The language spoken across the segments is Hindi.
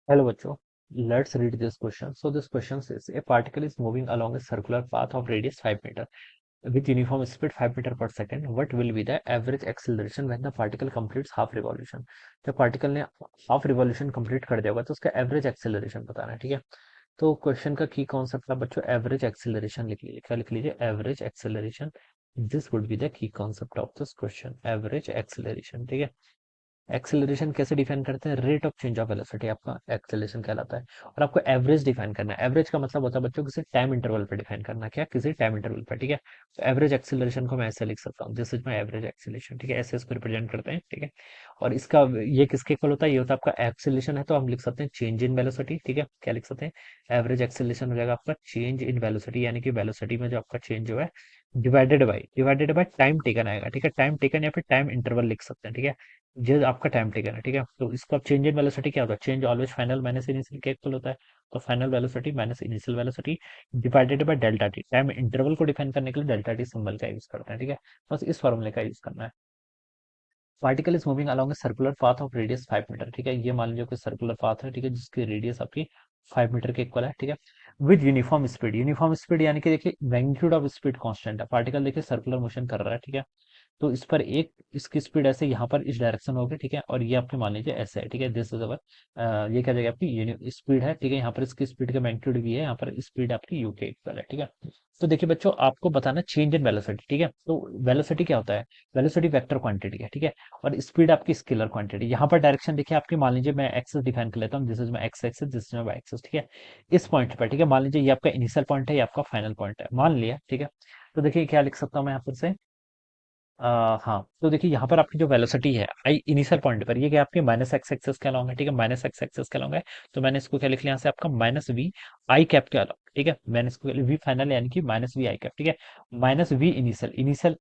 Hello, bachcho. Let's read this question. So this question says a particle is moving along a circular path of radius 5 meter with uniform speed 5 meter per second. What will be the average acceleration when the particle completes half revolution? जब पार्टिकल ने हाफ रिवॉल्यूशन कंप्लीट कर दिया होगा तो उसका एवरेज एक्सेलरेशन बताना है, ठीक है। तो क्वेश्चन का की कॉन्सेप्ट था बच्चों, एवरेज एक्सेलरेशन लिख लीजिए। क्या लिख लीजिए? Average acceleration. This would be the key concept of this question, average acceleration, ठीक है। एक्सेलरेशन कैसे डिफाइन करते हैं? Rate of change of velocity आपका एक्सेलरेशन कहलाता है। और आपको एवरेज डिफाइन करना है। एवरेज का मतलब होता है बच्चों किसी टाइम इंटरवल पे डिफाइन करना। क्या? किसी टाइम इंटरवल पे, ठीक है। तो एवरेज एक्सेलरेशन को मैं ऐसे लिख सकता हूँ, this is my average acceleration, ठीक है। ऐसे इसको रिप्रेजेंट करते हैं, ठीक है। और इसका ये किसके इक्वल होता है? ये होता है आपका एक्सेलरेशन है तो हम लिख सकते हैं चेंज इन वेलोसिटी, ठीक है। क्या लिख सकते हैं? एवरेज एक्सेलरेशन हो जाएगा आपका चेंज इन वेलोसिटी, यानी कि वेलोसिटी में जो आपका चेंज हुआ है डिवाइडेड बाय टाइम टेकन आएगा, ठीक है। टाइम टेकन या फिर टाइम इंटरवल लिख सकते हैं, ठीक है। जो आपका टाइम टेकन है, ठीक है। तो इसका चेंज इन वेलोसिटी क्या होता है? Change always final minus initial के इक्वल होता है। तो final velocity minus initial velocity divided by delta T. Time interval को डिफाइन करने के लिए डेल्टा टी सिंबल का यूज करते हैं, ठीक है। बस इस फॉर्मूले का यूज करना है। Particle is moving along a circular path of radius 5 metre, ठीक है। ये मान लीजिए कि सर्कुलर पाथ है, ठीक है, जिसकी रेडियस आपकी 5 मीटर के इक्वल है, ठीक है। With uniform speed, uniform speed यानी कि देखिए मैग्नीट्यूड ऑफ स्पीड कांस्टेंट है। पार्टिकल देखिए सर्कुलर मोशन कर रहा है, ठीक है। तो इस पर एक इसकी स्पीड ऐसे यहाँ पर इस डायरेक्शन में होगी, ठीक है। और ये आपके मान लीजिए ऐसे है, ठीक है। दिस इज अवर ये क्या जाएगा आपकी स्पीड है, ठीक है। यहाँ पर इसकी स्पीड का मैग्नीट्यूड भी है, यहाँ पर स्पीड आपकी यू के इक्वल है, ठीक है। तो देखिए बच्चों, आपको बताना चेंज इन वेलोसिटी, ठीक है। तो वेलोसिटी क्या होता है? वेलोसिटी वेक्टर क्वांटिटी है, ठीक है। और स्पीड आपकी स्केलर क्वांटिटी। यहाँ पर डायरेक्शन देखिए आपकी, मान लीजिए मैं एक्सेस डिफाइन कर लेता हूँ, this is my x axis, this is my y axis, ठीक है। इस पॉइंट पर, ठीक है, मान लीजिए ये आपका इनिशियल पॉइंट है, ये आपका फाइनल पॉइंट है, मान लिया, ठीक है। तो देखिए क्या लिख सकता हूँ मैं यहाँ पर से, हाँ, तो देखिए यहाँ पर आपकी जो वेलोसिटी है आई इनिशियल पॉइंट पर, ये क्या आपके माइनस एक्स एक्सेस के अलॉन्ग है, ठीक है। माइनस एक्स एक्सेस के अलॉन्ग है। तो मैंने इसको क्या लिख लिया यहाँ से आपका माइनस वी आई कैप के अलॉन्ग, ठीक है। मैंने इसको वी फाइनल यानी कि माइनस वी आई कैप, ठीक है। Minus v initial, initial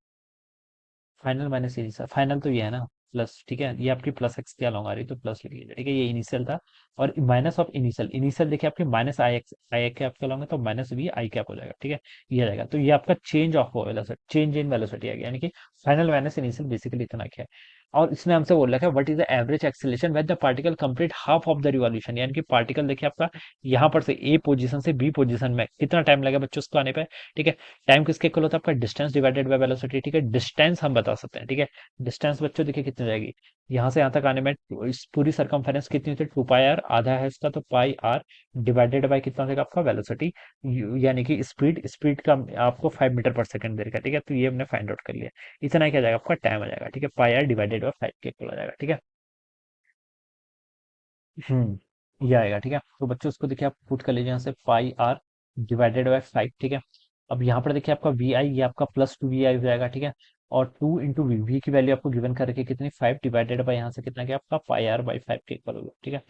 final minus initial, final तो ये है ना प्लस, ठीक है। ये आपकी प्लस एक्स क्या लॉन्ग आ रही है तो प्लस लिख लीजिए, ठीक है। ये इनिशियल था। और माइनस ऑफ इनिशियल, इनिशियल देखिए आपके माइनस आई एक्स आई कैप क्या लॉन्ग है तो माइनस वी आई कैप हो जाएगा, ठीक है। ये आ जाएगा। तो ये आपका change of velocity, change in velocity आ गया, यानी कि फाइनल माइनस इनिशियल बेसिकली इतना क्या है। और इसने हमसे बोल रखा है what is the average acceleration when the particle complete half of the revolution, यानी कि पार्टिकल देखिए आपका यहाँ पर से ए पोजीशन से बी पोजीशन में कितना टाइम लगेगा बच्चों उसको आने पे, ठीक है। टाइम किसके इक्वल होता है? आपका डिस्टेंस डिवाइडेड बाय वेलोसिटी, ठीक है। डिस्टेंस हम बता सकते हैं, ठीक है। डिस्टेंस बच्चों देखिए कितनी जाएगी यहाँ से यहाँ तक आने में, इस पूरी सरकमफेरेंस कितनी होती है? 2 पाई आर, आधा है इसका तो पाई आर डिवाइडेड बाय कितना होगा आपका वेलोसिटी, यानी कि स्पीड, स्पीड का आपको 5 मीटर पर सेकंड दे रखा है, ठीक है। तो ये हमने फाइंड आउट कर लिया। इतना क्या जाएगा आपका टाइम आ जाएगा, ठीक है। पाई आर डिवाइडेड बाय 5 के इक्वल आ जाएगा, ठीक है। ये आएगा, ठीक है। तो बच्चों उसको देखिए आप पुट कर लीजिए यहाँ से पाई आर डिवाइडेड बाय 5, ठीक है। अब यहाँ पर देखिए आपका वी आई, ये आपका प्लस टू वी आई हो जाएगा, ठीक है। और टू इंटू वी, वी की वैल्यू आपको गिवन करके कितनी 5 डिवाइडेड बाय यहाँ से कितना क्या आपका पाई आर बाई 5 के इक्वल होगा, ठीक है।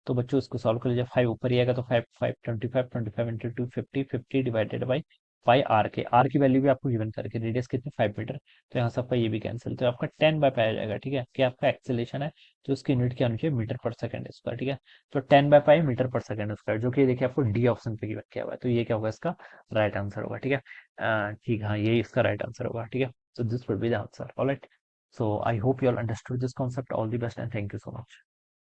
तो बच्चों इसको सॉल्व कर लीजिए, 5 ऊपर ही आएगा तो 5 5 25, 25 into 2 50, 50 divided by pi r के, आर की वैल्यू भी आपको गिवन करके, रेडियस कितनी 5 मीटर। तो यहाँ से आपका ये भी कैंसिल, तो आपका 10 बाय पाई आ जाएगा, ठीक है। क्या आपका एक्सेलेशन है तो उसकी यूनिट क्या होनी चाहिए? मीटर पर सेकंड स्क्वायर, ठीक है। तो 10/5 मीटर पर सेकंड स्क्वायर, जो कि देखिए आपको डी ऑप्शन पे गिवन किया हुआ है। तो ये क्या होगा? इसका राइट आंसर होगा, ठीक है। ठीक, हाँ, यही इसका राइट आंसर होगा, ठीक है। So this would be the answer. All right. So I hope you all understood this concept. All the best and thank you so much.